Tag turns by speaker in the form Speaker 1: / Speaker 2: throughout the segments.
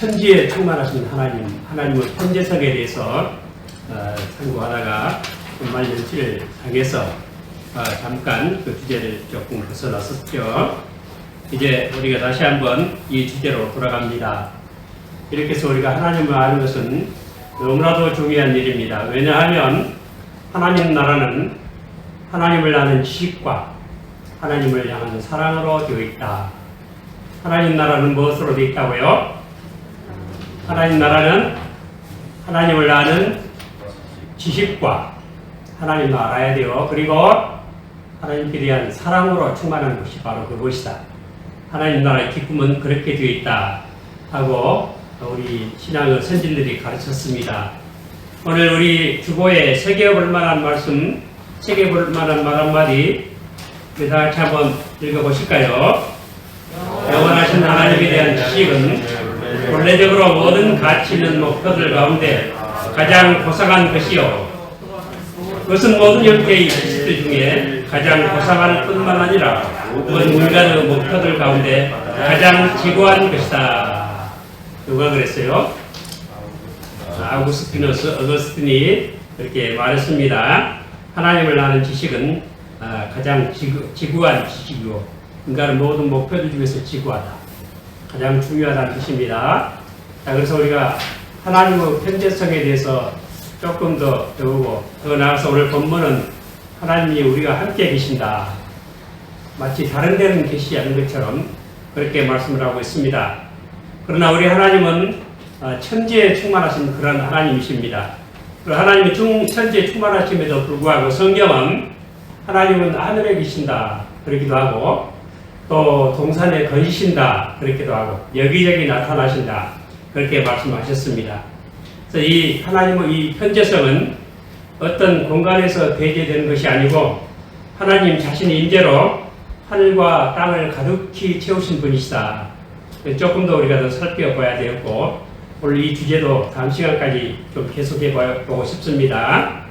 Speaker 1: 천지에 충만하신 하나님의 편재성에 대해서 참고하다가 연말 연치를 향해서 잠깐 그 주제를 조금 벗어났었죠. 이제 우리가 다시 한번 이 주제로 돌아갑니다. 이렇게 해서 우리가 하나님을 아는 것은 너무나도 중요한 일입니다. 왜냐하면 하나님 나라는 하나님을 아는 지식과 하나님을 향하는 사랑으로 되어 있다. 하나님 나라는 무엇으로 되어 있다고요? 하나님 나라는 하나님을 아는 지식과 하나님을 알아야 돼요. 그리고 하나님께 대한 사랑으로 충만한 것이 바로 그것이다. 하나님 나라의 기쁨은 그렇게 되어 있다 하고 우리 신앙의 선진들이 가르쳤습니다. 오늘 우리 주보에 새겨볼 만한 말씀, 새겨볼 만한 말 한마디 다 같이 한번 읽어보실까요? 영원하신 하나님에 대한 지식은 본래적으로 모든 가치 있는 목표들 가운데 가장 고상한 것이요. 그것은 모든 형태의 지식들 중에 가장 고상할 뿐만 아니라 모든 인간의 목표들 가운데 가장 지고한 것이다. 누가 그랬어요? 어거스틴이 그렇게 말했습니다. 하나님을 아는 지식은 가장 지구한 지식이고 인간의 모든 목표들 중에서 지구하다. 가장 중요하다는 뜻입니다. 자, 그래서 우리가 하나님의 편재성에 대해서 조금 더 배우고 더 나아가서 오늘 본문은 하나님이 우리가 함께 계신다. 마치 다른 데는 계시지 않은 것처럼 그렇게 말씀을 하고 있습니다. 그러나 우리 하나님은 천지에 충만하신 그런 하나님이십니다. 하나님이 천지에 충만하심에도 불구하고 성경은 하나님은 하늘에 계신다 그러기도 하고 또 동산에 거주신다 그렇기도 하고 여기저기 나타나신다 그렇게 말씀하셨습니다. 그래서 이 하나님의 이 편재성은 어떤 공간에서 배제되는 것이 아니고 하나님 자신의 임재로 하늘과 땅을 가득히 채우신 분이시다. 조금 더 우리가 더 살펴봐야 되었고 오늘 이 주제도 다음 시간까지 좀 계속해 보고 싶습니다.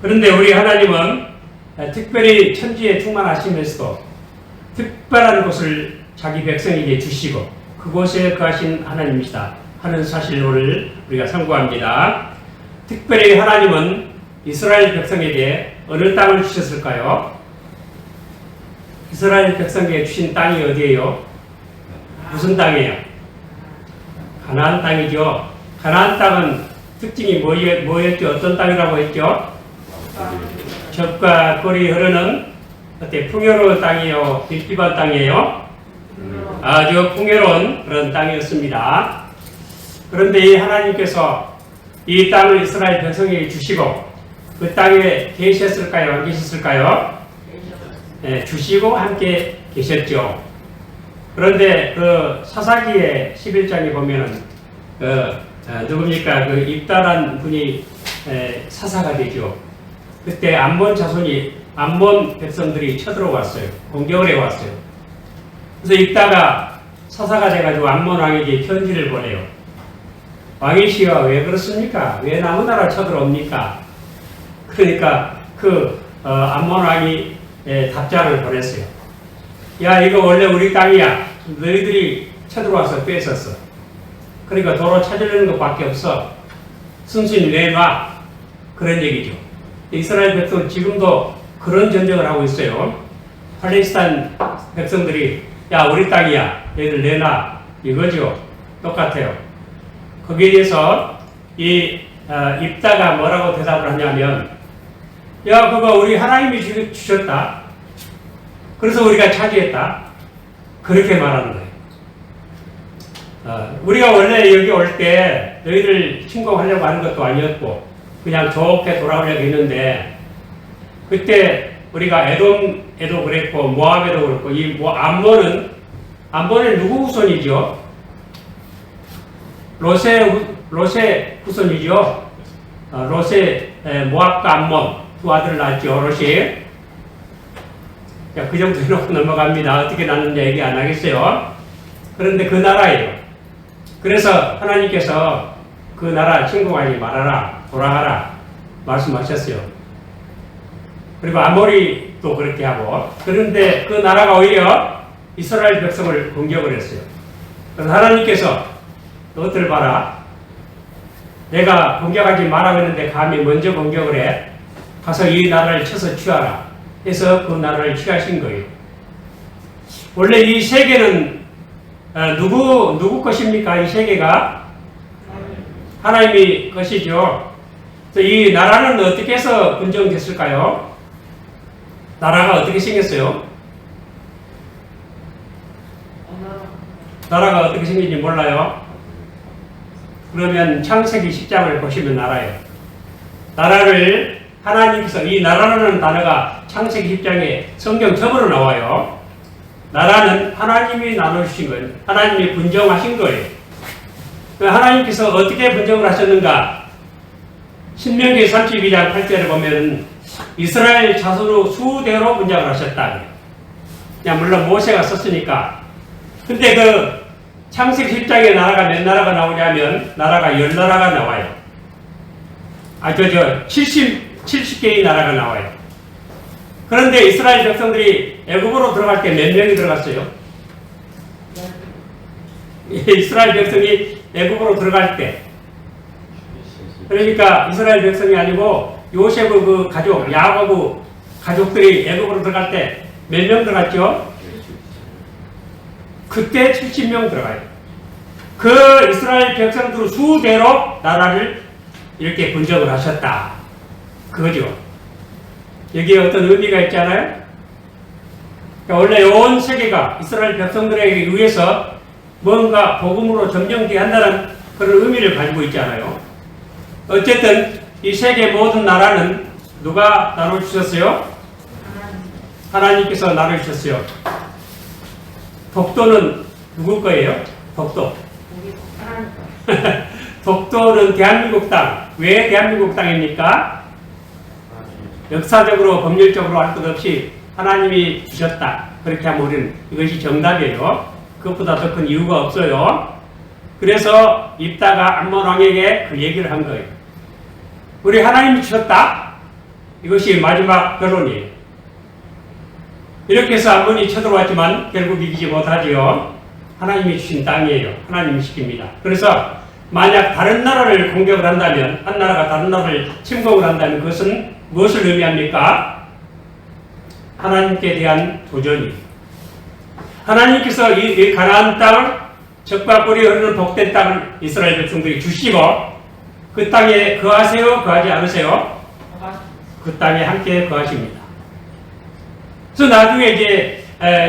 Speaker 1: 그런데 우리 하나님은 특별히 천지에 충만하시면서도 특별한 곳을 자기 백성에게 주시고 그곳에 거하신 하나님이시다 하는 사실을 우리가 상고합니다. 특별히 하나님은 이스라엘 백성에게 어느 땅을 주셨을까요? 이스라엘 백성에게 주신 땅이 어디예요? 무슨 땅이에요? 가나안 땅이죠. 가나안 땅은 특징이 뭐였죠? 어떤 땅이라고 했죠? 젖과 꿀이 흐르는 어때 풍요로운 땅이에요? 빌기반 땅이에요? 아주 풍요로운 그런 땅이었습니다. 그런데 이 하나님께서 이 땅을 이스라엘 백성에게 주시고 그 땅에 계셨을까요? 안 계셨을까요? 네, 주시고 함께 계셨죠. 그런데 그 사사기의 11장에 보면은 누굽니까? 그 입다란 분이 사사가 되죠. 그때 암몬 백성들이 쳐들어왔어요. 공격을 해왔어요. 그래서 입다가 사사가 돼가지고 암몬 왕에게 편지를 보내요. 왕이시여 왜 그렇습니까? 왜 남의 나라 쳐들어옵니까? 그러니까 암몬 왕이 답장을 보냈어요. 야 이거 원래 우리 땅이야. 너희들이 쳐들어와서 뺏었어. 그러니까 도로 찾으려는 것밖에 없어. 순순히 내놔. 그런 얘기죠. 이스라엘 백성은 지금도 그런 전쟁을 하고 있어요. 팔레스타인 백성들이 야 우리 땅이야. 얘들 내놔. 이거죠. 똑같아요. 거기에 대해서 입다가 뭐라고 대답을 하냐면 야 그거 우리 하나님이 주셨다. 그래서 우리가 차지했다. 그렇게 말하는 거예요. 우리가 원래 여기 올 때 너희들 침공하려고 하는 것도 아니었고 그냥 좋게 돌아오려고 했는데 그때 우리가 에돔에도 그랬고 모압에도 그랬고 이 암몬은 누구 후손이죠? 롯의 후손이죠. 모압과 암몬 두 아들을 낳았죠. 롯이. 그 정도 해놓고 넘어갑니다. 어떻게 낳는지 얘기 안 하겠어요. 그런데 그 나라예요. 그래서 하나님께서 그 나라 침공하지 말아라. 돌아가라. 말씀하셨어요. 그리고 아모리도 그렇게 하고 그런데 그 나라가 오히려 이스라엘 백성을 공격을 했어요. 그래서 하나님께서 너희들 봐라. 내가 공격하지 말라고 했는데 감히 먼저 공격을 해. 가서 이 나라를 쳐서 취하라. 해서 그 나라를 취하신 거예요. 원래 이 세계는 누구 것입니까? 이 세계가 하나님이 것이죠. 이 나라는 어떻게 해서 분정됐을까요? 나라가 어떻게 생겼어요? 나라가 어떻게 생긴지 몰라요? 그러면 창세기 10장을 보시면 알아요. 나라를 하나님께서, 이 나라라는 단어가 창세기 10장에 성경 처음으로 나와요. 나라는 하나님이 나눠주신 거예요. 하나님이 분정하신 거예요. 하나님께서 어떻게 분정을 하셨는가? 신명기 32장 8절에 보면 이스라엘 자손으로 수대로 분정을 하셨다. 그냥 물론 모세가 썼으니까. 근데 그 창세기 10장에 나라가 몇 나라가 나오냐면 나라가 10나라가 나와요. 70개의 나라가 나와요. 그런데 이스라엘 백성들이 애굽으로 들어갈 때 몇 명이 들어갔어요? 이스라엘 백성이 애굽으로 들어갈 때, 그러니까 이스라엘 백성이 아니고 요셉의 그 가족, 야곱 가족들이 애굽으로 들어갈 때 몇 명 들어갔죠? 그때 70명 들어가요. 그 이스라엘 백성들 수대로 나라를 이렇게 분정을 하셨다. 그거죠. 여기에 어떤 의미가 있잖아요. 그러니까 원래 온 세계가 이스라엘 백성들에게 의해서 뭔가 복음으로 점령되어야 한다는 그런 의미를 가지고 있잖아요. 어쨌든 이 세계 모든 나라는 누가 나눠주셨어요? 하나님께서 나눠주셨어요. 독도는 누구 거예요? 독도. 독도는 대한민국 땅. 왜 대한민국 땅입니까? 역사적으로 법률적으로 할 것 없이 하나님이 주셨다. 그렇게 하면 우리는 이것이 정답이에요. 그것보다 더 큰 이유가 없어요. 그래서 입다가 암몬 왕에게 그 얘기를 한 거예요. 우리 하나님이 주셨다. 이것이 마지막 결론이에요. 이렇게 해서 암몬이 쳐들어왔지만 결국 이기지 못하지요. 하나님이 주신 땅이에요. 하나님이 시킵니다. 그래서 만약 다른 나라를 공격을 한다면, 한 나라가 다른 나라를 침공을 한다면 그것은 무엇을 의미합니까? 하나님께 대한 도전이에요. 하나님께서 이 가나안 땅을, 젖과 꿀이 흐르는 복된 땅을 이스라엘 백성들이 주시고 그 땅에 거하세요? 거하지 않으세요? 그 땅에 함께 거하십니다. 그래서 나중에 이제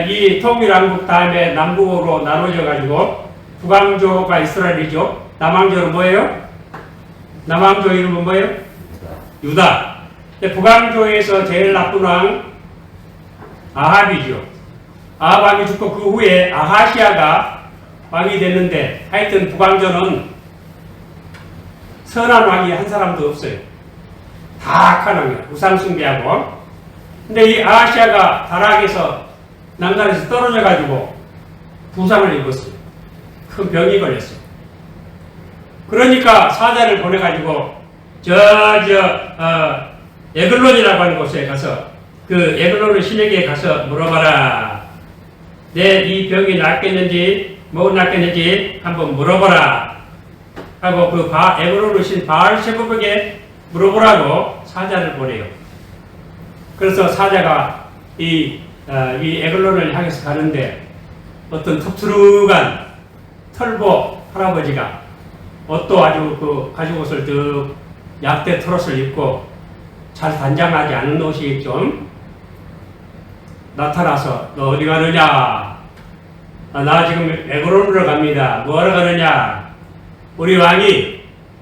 Speaker 1: 이 통일왕국 다음에 남북으로 나눠져 가지고 북왕조가 이스라엘이죠. 남왕조는 뭐예요? 남왕조 이름은 뭐예요? 유다. 북왕조에서 제일 나쁜 왕 아합이죠. 아합 왕이 죽고 그 후에 아하시아가 왕이 됐는데, 하여튼 북왕조는 선한 왕이 한 사람도 없어요. 다 악한 왕이에요. 우상숭배하고. 근데 이 아하시아가 다락에서 난간에서 떨어져 가지고 부상을 입었어요. 큰 병이 걸렸어요. 그러니까 사자를 보내가지고 에글론이라고 하는 곳에 가서 그 에글론의 신에게 가서 물어봐라. 내 이 병이 낫겠는지 못 낫겠는지 한번 물어봐라 하고 그 에글론의 신 바알세부에게 물어보라고 사자를 보내요. 그래서 사자가 이 에글론을 향해서 가는데 어떤 텁투룩한 털보 할아버지가 옷도 아주 그 가죽옷을 득 약대 트롯을 입고 잘 단장하지 않은 옷이 좀 나타나서 너 어디 가느냐? 나 지금 에글론으로 갑니다. 뭐하러 가느냐? 우리 왕이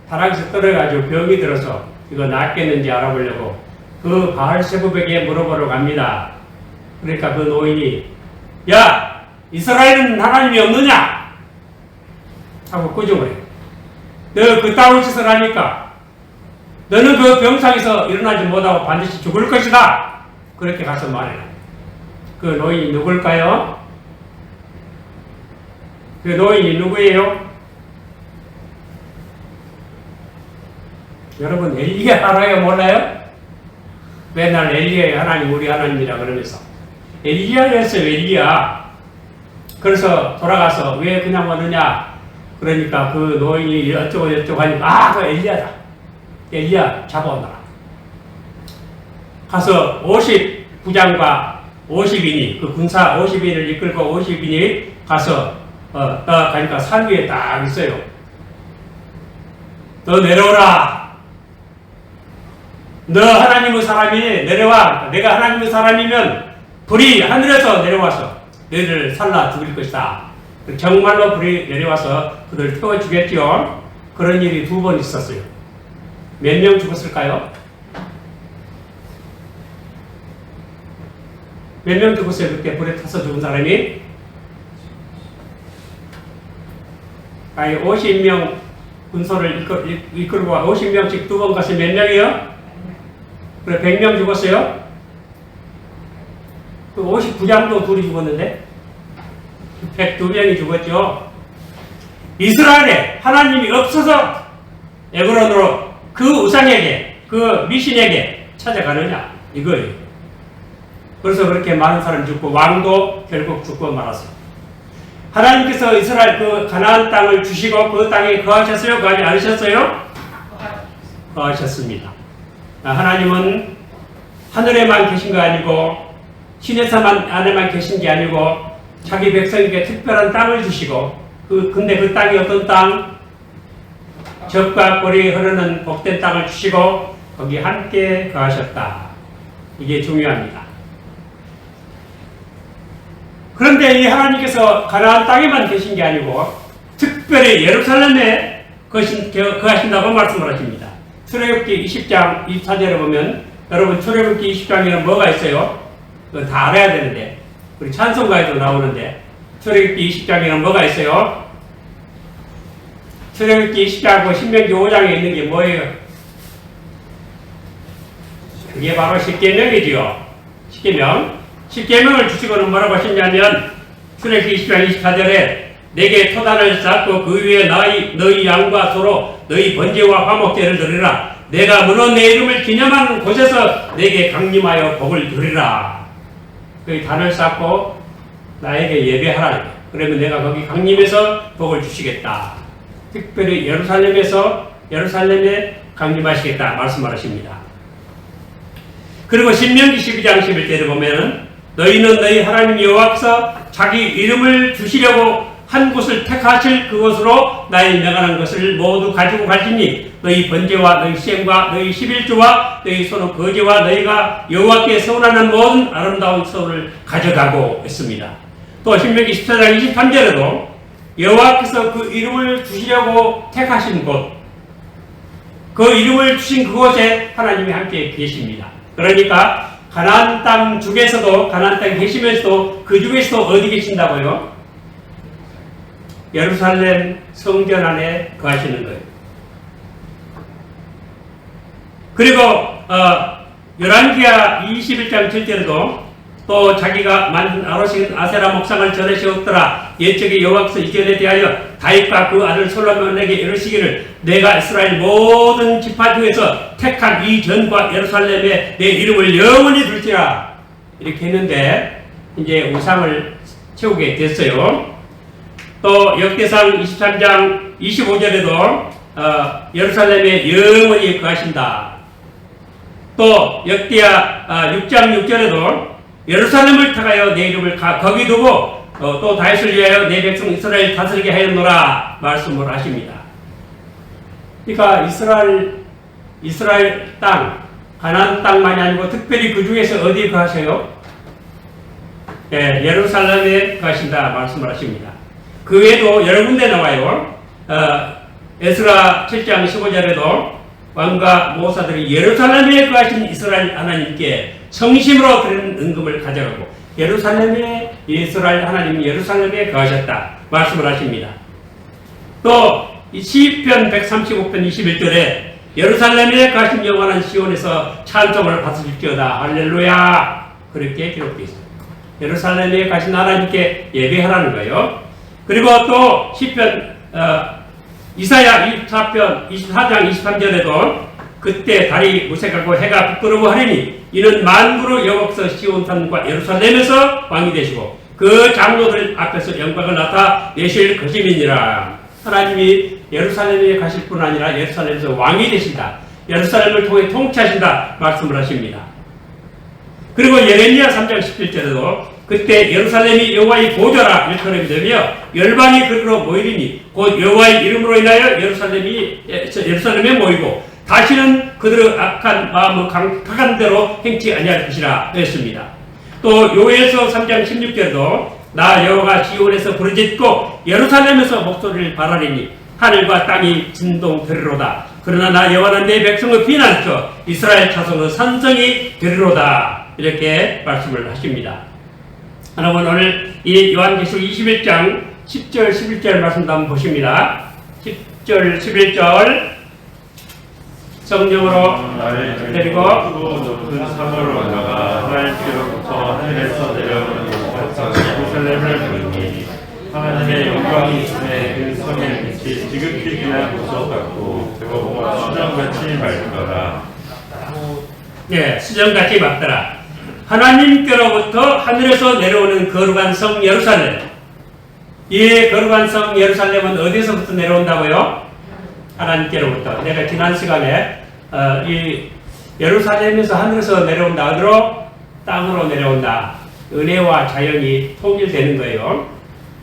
Speaker 1: 타락에서 떨어가지고 병이 들어서 이거 낫겠는지 알아보려고 그 바알세부에게 물어보러 갑니다. 그러니까 그 노인이 야! 이스라엘은 하나님이 없느냐? 하고 꾸중을 해요. 너 그따위 짓을 하니까 너는 그 병상에서 일어나지 못하고 반드시 죽을 것이다. 그렇게 가서 말해요. 그 노인이 누굴까요? 그 노인이 누구예요? 여러분 엘리야 알아요? 몰라요? 맨날 엘리야 하나님 우리 하나님이라 그러면서 엘리야였어요. 엘리야. 그래서 돌아가서 왜 그냥 오느냐? 그러니까 그 노인이 어쩌고 저쩌고 하니까 그 엘리야다. 엘리야 잡아오너라. 가서 50부장과 50인이 그 군사 50인을 이끌고 50인이 가서 가니까 산 위에 딱 있어요. 너 내려오라. 너 하나님의 사람이니 내려와. 내가 하나님의 사람이면 불이 하늘에서 내려와서 너희를 살라 죽일 것이다. 정말로 불이 내려와서 그들을 태워 주겠지요. 그런 일이 2번 있었어요. 몇 명 죽었을까요? 몇 명 죽었어요? 그때 불에 타서 죽은 사람이? 아니 50명 군소를 이끌고 50명씩 2번 가서 몇 명이요? 그래 100명 죽었어요? 그 50부장도 둘이 죽었는데 102명이 죽었죠. 이스라엘에 하나님이 없어서 에브론으로 그 우상에게 그 미신에게 찾아가느냐 이거예요. 그래서 그렇게 많은 사람이 죽고 왕도 결국 죽고 말았어요. 하나님께서 이스라엘 그 가나안 땅을 주시고 그 땅에 거하셨어요? 거하지 않으셨어요? 거하셨습니다. 하나님은 하늘에만 계신 거 아니고 신의 산 안에만 계신 게 아니고 자기 백성에게 특별한 땅을 주시고 근데 그 땅이 어떤 땅? 젖과 꿀이 흐르는 복된 땅을 주시고 거기 함께 거하셨다. 이게 중요합니다. 그런데 이 하나님께서 가나안 땅에만 계신 게 아니고 특별히 예루살렘에 거하신다고 말씀을 하십니다. 출애굽기 20장 24절에 보면 여러분 출애굽기 20장에는 뭐가 있어요? 그거 다 알아야 되는데 우리 찬송가에도 나오는데 출애굽기 20장에는 뭐가 있어요? 출애굽기 20장하고 신명기 5장에 있는 게 뭐예요? 그게 바로 십계명이지요. 십계명을 주시고는 뭐라고 하셨냐면 출애굽기 20장 24절에 내게 토단을 쌓고 그 위에 너희 양과 소로 너희 번제와 화목제를 드리라. 내가 물론 내 이름을 기념하는 곳에서 내게 강림하여 복을 드리라. 그 단을 쌓고 나에게 예배하라. 그러면 내가 거기 강림해서 복을 주시겠다. 특별히 예루살렘에 강림하시겠다 말씀하십니다. 그리고 신명기 12장 11절에 보면은 너희는 너희 하나님 여호와께서 자기 이름을 주시려고 한 곳을 택하실 그곳으로 나의 명하는 것을 모두 가지고 갈지니 너희 번제와 너희 시행과 너희 11조와 너희 소는 거제와 너희가 여호와께 서운하는 모든 아름다운 서운을 가져가고 있습니다. 또 신명기 14장 23절에도 여호와께서 그 이름을 주시려고 택하신 곳, 그 이름을 주신 그곳에 하나님이 함께 계십니다. 그러니까 가나안 땅 중에서도 가나안 땅에 계시면서도 그 중에서도 어디 계신다고요? 예루살렘 성전 안에 거하시는 거예요. 그리고 열왕기하 21장 7절에도 또 자기가 만든 아로신 아세라 목상을 전해시었더라. 옛적에 여호와께서 이전에 대하여 다윗과 그 아들 솔로몬에게 이르시기를 내가 이스라엘 모든 지파 중에서 택한 이 전과 예루살렘에 내 이름을 영원히 둘지라. 이렇게 했는데 이제 우상을 채우게 됐어요. 또 역대상 23장 25절에도 예루살렘에 영원히 거하신다. 또 역대하 6장 6절에도 예루살렘을 택하여 내 이름을 거기 두고 또 다윗을 위하여 내 백성 이스라엘 다스리게 하였노라 말씀을 하십니다. 그러니까 이스라엘 땅, 가나안 땅만이 아니고 특별히 그 중에서 어디에 거하셔요? 네, 예루살렘에 거하신다 말씀을 하십니다. 그 외에도 여러 군데 나와요. 에스라 7장 15절에도 왕과 모사들이 예루살렘에 거하신 이스라엘 하나님께 성심으로 드리는 은금을 가져가고 예루살렘에 이스라엘 하나님이 예루살렘에 거하셨다 말씀을 하십니다. 또 시편 135편 21절에 예루살렘에 거하신 영원한 시온에서 찬송을 받으실지어다 할렐루야 그렇게 기록되어 있습니다. 예루살렘에 가신 하나님께 예배하라는 거예요. 그리고 또 시편 이사야 24장 23절에도 그때 달이 무색하고 해가 부끄러워하리니 이는 만구로 여호와께서 시온산과 예루살렘에서 왕이 되시고 그 장로들 앞에서 영광을 나타내실 것임이니라. 하나님이 예루살렘에 가실 뿐 아니라 예루살렘에서 왕이 되신다. 예루살렘을 통해 통치하신다 말씀을 하십니다. 그리고 예레미야 3장 17절에도 그때 예루살렘이 여호와의 보좌라 일컬음이 되며 열방이 그리로 모이리니 곧 여호와의 이름으로 인하여 예루살렘에 모이고 다시는 그들의 악한 마음을 강팍한 대로 행치 아니할 것이라 했습니다. 또 요엘서 3장 16절도 나 여호와가 지온에서 부르짖고 예루살렘에서 목소리를 발하리니 하늘과 땅이 진동되리로다. 그러나 나 여호와는 내 백성을 비난하여 이스라엘 자손의 산성이 되리로다. 이렇게 말씀을 하십니다. 여러분 오늘 이 요한계시록 21장 10절 11절 말씀도 한번 보십니다. 10절 11절 성령으로 데리고
Speaker 2: 높은 산으로 올라가 하나님께로부터 하늘에서 내려오는 예루살렘을 보이니 하나님의 영광이 있음에 그 성의 빛이 지극히 귀한 보석 같고 그것과 수정같이 맑더라.
Speaker 1: 네, 수정같이 맑더라. 하나님께로부터 하늘에서 내려오는 거룩한 성 예루살렘. 이 거룩한 성 예루살렘은 어디서부터 내려온다고요? 하나님께로부터. 내가 지난 시간에 이 예루살렘에서 하늘에서 내려온다. 어디로? 땅으로 내려온다. 은혜와 자연이 통일되는 거예요.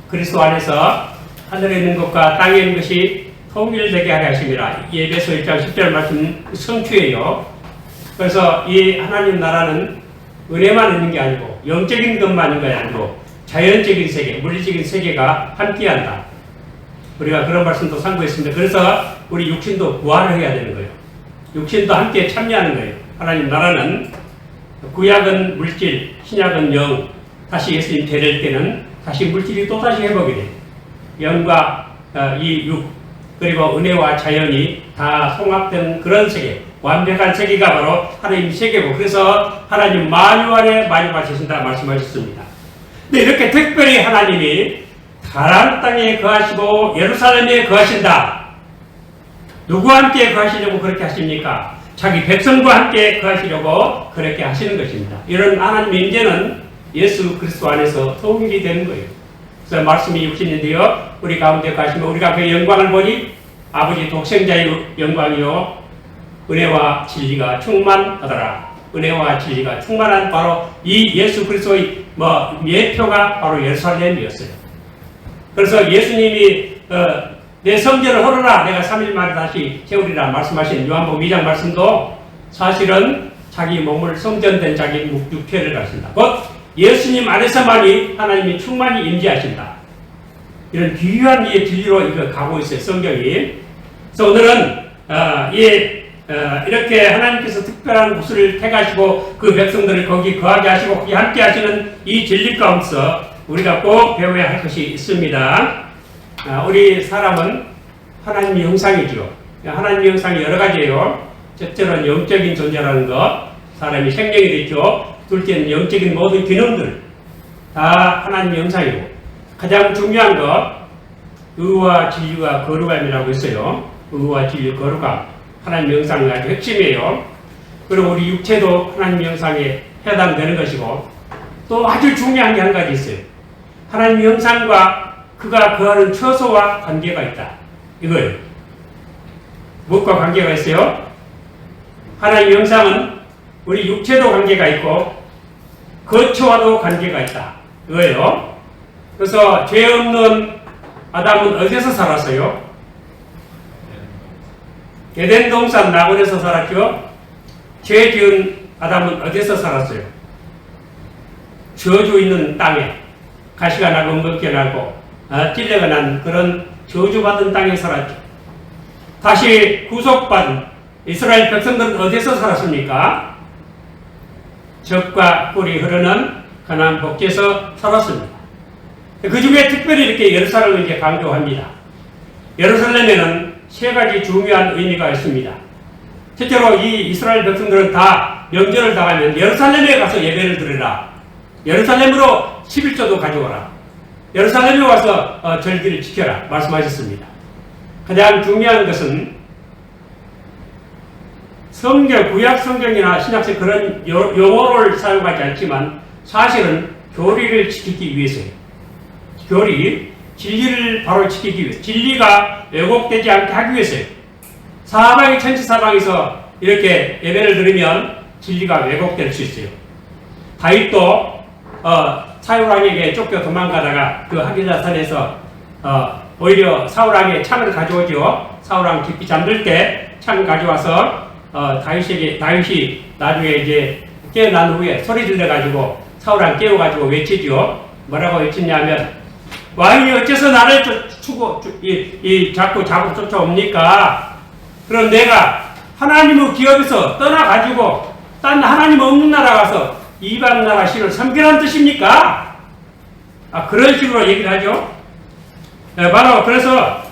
Speaker 1: 그리스도 안에서 하늘에 있는 것과 땅에 있는 것이 통일되게 하려 하십니다. 에베소 1장 10절 말씀 성취예요. 그래서 이 하나님 나라는 은혜만 있는 게 아니고 영적인 것만 있는 게 아니고 자연적인 세계, 물리적인 세계가 함께한다. 우리가 그런 말씀도 상고했습니다. 그래서 우리 육신도 부활을 해야 되는 거예요. 육신도 함께 참여하는 거예요. 하나님 나라는 구약은 물질, 신약은 영, 다시 예수님 데려올 때는 다시 물질이 또다시 회복이 돼요. 영과 이 육, 그리고 은혜와 자연이 다 통합된 그런 세계, 완벽한 세계가 바로 하나님 세계고, 그래서 하나님 만유 안에 만유하신다 말씀하셨습니다. 근데 이렇게 특별히 하나님이 가나안 땅에 거하시고 예루살렘에 거하신다. 누구와 함께 거하시려고 그렇게 하십니까? 자기 백성과 함께 거하시려고 그렇게 하시는 것입니다. 이런 하나님의 임재는 예수 그리스도 안에서 통일이 되는 거예요. 그래서 말씀이 육신인데요, 우리 가운데 가시면 우리가 그 영광을 보니 아버지 독생자의 영광이요 은혜와 진리가 충만하더라. 은혜와 진리가 충만한 바로 이 예수 그리스도의 예표가 바로 예루살렘이었어요. 그래서 예수님이 내 성전을 헐어라 내가 3일 만에 다시 세우리라 말씀하신 요한복음 2장 말씀도 사실은 자기 몸을 성전된 자기 육체를 가르친다. 곧 예수님 안에서만이 하나님이 충만히 임재하신다. 이런 귀한 이 진리로 이거 가고 있어요, 성경이. 그래서 오늘은 이렇게 하나님께서 특별한 곳을 택하시고 그 백성들을 거기 거하게 하시고 거기 함께 하시는 이 진리 가운데서 우리가 꼭 배워야 할 것이 있습니다. 우리 사람은 하나님의 형상이죠. 하나님의 형상이 여러 가지예요. 첫째는 영적인 존재라는 것, 사람이 생명이 됐죠. 둘째는 영적인 모든 기능들 다 하나님의 형상이고, 가장 중요한 것 의와 진리와 거룩함이라고 있어요. 의와 진리, 거룩함, 하나님의 형상이 아주 핵심이에요. 그리고 우리 육체도 하나님의 형상에 해당되는 것이고, 또 아주 중요한 게 한 가지 있어요. 하나님의 형상과 그가 거하는 처소와 관계가 있다. 이거예요. 무엇과 관계가 있어요? 하나님의 형상은 우리 육체도 관계가 있고 거처와도 관계가 있다. 이거예요. 그래서 죄 없는 아담은 어디서 살았어요? 에덴 동산 낙원에서 살았죠. 죄 지은 아담은 어디서 살았어요? 저주 있는 땅에 가시가 나고 먹게 나고 찔레가 난 그런 저주받은 땅에 살았죠. 다시 구속받은 이스라엘 백성들은 어디서 살았습니까? 젖과 꿀이 흐르는 가나안 복지에서 살았습니다. 그 중에 특별히 이렇게 예루살렘을 이제 강조합니다. 예루살렘에는 세 가지 중요한 의미가 있습니다. 첫째로 이 이스라엘 백성들은 다 명절을 당하면 예루살렘에 가서 예배를 드리라. 예루살렘으로 11조도 가져오라. 예루살렘에 와서 절기를 지켜라 말씀하셨습니다. 가장 중요한 것은 성경, 구약 성경이나 신약성 그런 용어를 사용하지 않지만 사실은 교리를 지키기 위해서예요. 교리, 진리를 바로 지키기 위해서, 진리가 왜곡되지 않게 하기 위해서요. 사방이 천지사방에서 이렇게 예배를 드리면 진리가 왜곡될 수 있어요. 다윗도 사울왕에게 쫓겨 도망가다가 그 하길라산에서 오히려 사울왕의 창을 가져오죠. 사울왕 깊이 잠들 때 창을 가져와서 다윗이 나중에 이제 깨어난 후에 소리 질러가지고 사울왕 깨워가지고 외치죠. 뭐라고 외쳤냐면, 왕이 어째서 나를 자꾸 쫓아옵니까? 그럼 내가 하나님의 기업에서 떠나가지고 딴 하나님 없는 나라 가서 이방 나라 신을 섬기라는 뜻입니까? 그런 식으로 얘기를 하죠. 바로 그래서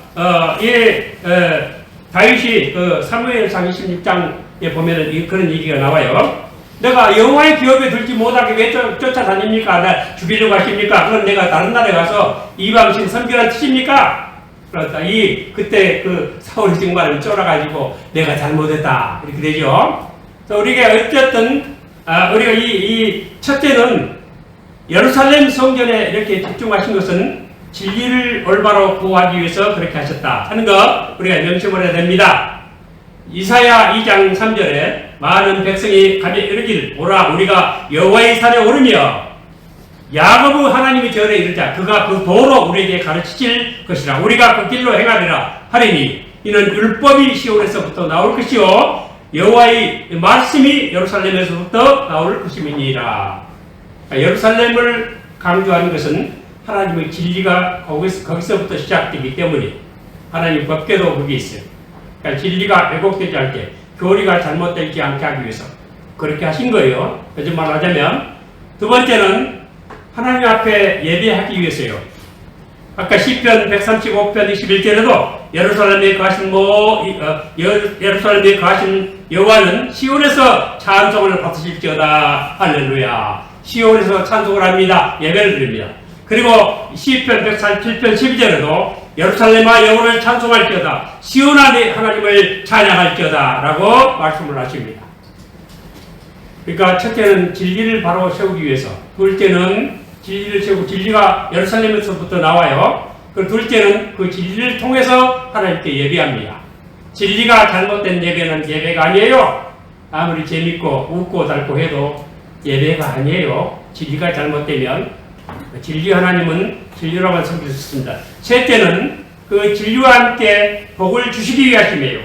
Speaker 1: 다윗이 사무엘상 26장에 보면은 그런 얘기가 나와요. 내가 여호와의 기업에 들지 못하게 왜 쫓아다닙니까? 나 죽이려고 하십니까? 그럼 내가 다른 나라에 가서 이방신 섬기라는 뜻입니까? 그렇다. 그때 그 사울이 정말 쫄아가지고 내가 잘못했다 이렇게 되죠. 그래서 우리가 어쨌든 우리가 이 첫째는 예루살렘 성전에 이렇게 집중하신 것은 진리를 올바로 구하기 위해서 그렇게 하셨다 하는 거 우리가 명심을 해야 됩니다. 이사야 2장 3절에 많은 백성이 가며 이르기를, 오라 우리가 여호와의 산에 오르며 야곱의 하나님의 절에 이르자. 그가 그 도로 우리에게 가르치실 것이라. 우리가 그 길로 행하리라 하리니 이는 율법이 시온에서부터 나올 것이요 여호와의 말씀이 예루살렘에서부터 나올 것임이니라. 예루살렘을 강조하는 것은 하나님의 진리가 거기서부터 시작되기 때문에 하나님 법궤도 그게 있어요. 그러니까 진리가 왜곡되지 않게, 교리가 잘못되지 않게 하기 위해서 그렇게 하신 거예요. 거짓말 하자면. 두 번째는 하나님 앞에 예배하기 위해서요. 아까 시편 135편 21절에도 예루살렘에 거하신 여호와는 시온에서 찬송을 받으실지어다. 할렐루야. 시온에서 찬송을 합니다. 예배를 드립니다. 그리고 시편 147편 12절에도 예루살렘아 여호와를 찬송할지어다. 시온아 네 하나님을 찬양할지어다 라고 말씀을 하십니다. 그러니까 첫째는 진리를 바로 세우기 위해서, 둘째는 진리를 세우고 진리가 예루살렘에서부터 나와요. 그리고 둘째는 그 진리를 통해서 하나님께 예배합니다. 진리가 잘못된 예배는 예배가 아니에요. 아무리 재밌고 웃고 달고 해도 예배가 아니에요. 진리가 잘못되면 진리 하나님은 진리로만 섬기셨습니다. 셋째는 그 진리와 함께 복을 주시기 위하심이에요.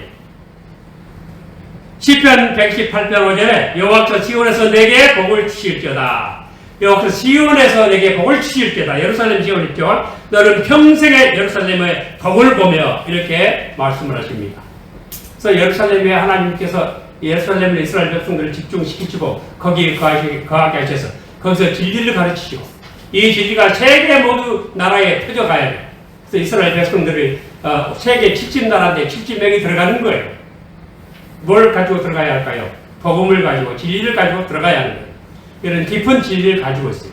Speaker 1: 시편 118편 5절에 여호와께서 시온에서 내게 복을 주실지어다. 여호와께서 시온에서 내게 복을 주실지어다. 예루살렘 시온 있죠. 너는 평생에 예루살렘의 복을 보며 이렇게 말씀을 하십니다. 그래서 예루살렘에 하나님께서 예루살렘의 이스라엘 백성들을 집중시키시고 거기에 거하게 하셔서 거기서 진리를 가르치시고 이 진리가 세계 모두 나라에 퍼져가야 돼요. 그래서 이스라엘 백성들이 세계 70나라인데 70명이 들어가는 거예요. 뭘 가지고 들어가야 할까요? 복음을 가지고 진리를 가지고 들어가야 하는 거예요. 이런 깊은 진리를 가지고 있어요.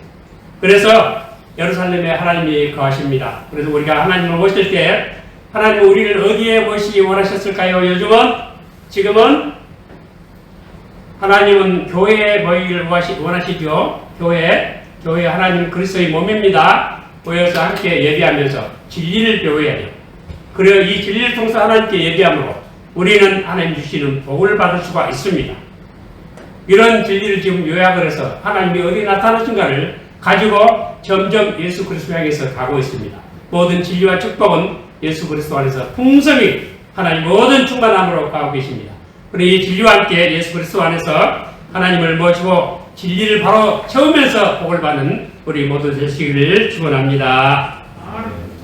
Speaker 1: 그래서 예루살렘에 하나님이 거하십니다. 그래서 우리가 하나님을 모실 때 하나님은 우리를 어디에 모시기 원하셨을까요? 지금은 하나님은 교회에 모이기를 원하시죠. 교회 하나님 그리스도의 몸입니다. 모여서 함께 예배하면서 진리를 배워야 돼요. 그리고 이 진리를 통해서 하나님께 예배함으로 우리는 하나님 주시는 복을 받을 수가 있습니다. 이런 진리를 지금 요약을 해서 하나님이 어디 나타나신가를 가지고 점점 예수 그리스도 향해서 가고 있습니다. 모든 진리와 축복은 예수 그리스도 안에서 풍성히 하나님 모든 충만함으로 가고 계십니다. 그리고 이 진리와 함께 예수 그리스도 안에서 하나님을 모시고 진리를 바로 채우면서 복을 받는 우리 모두 되시기를 축원합니다.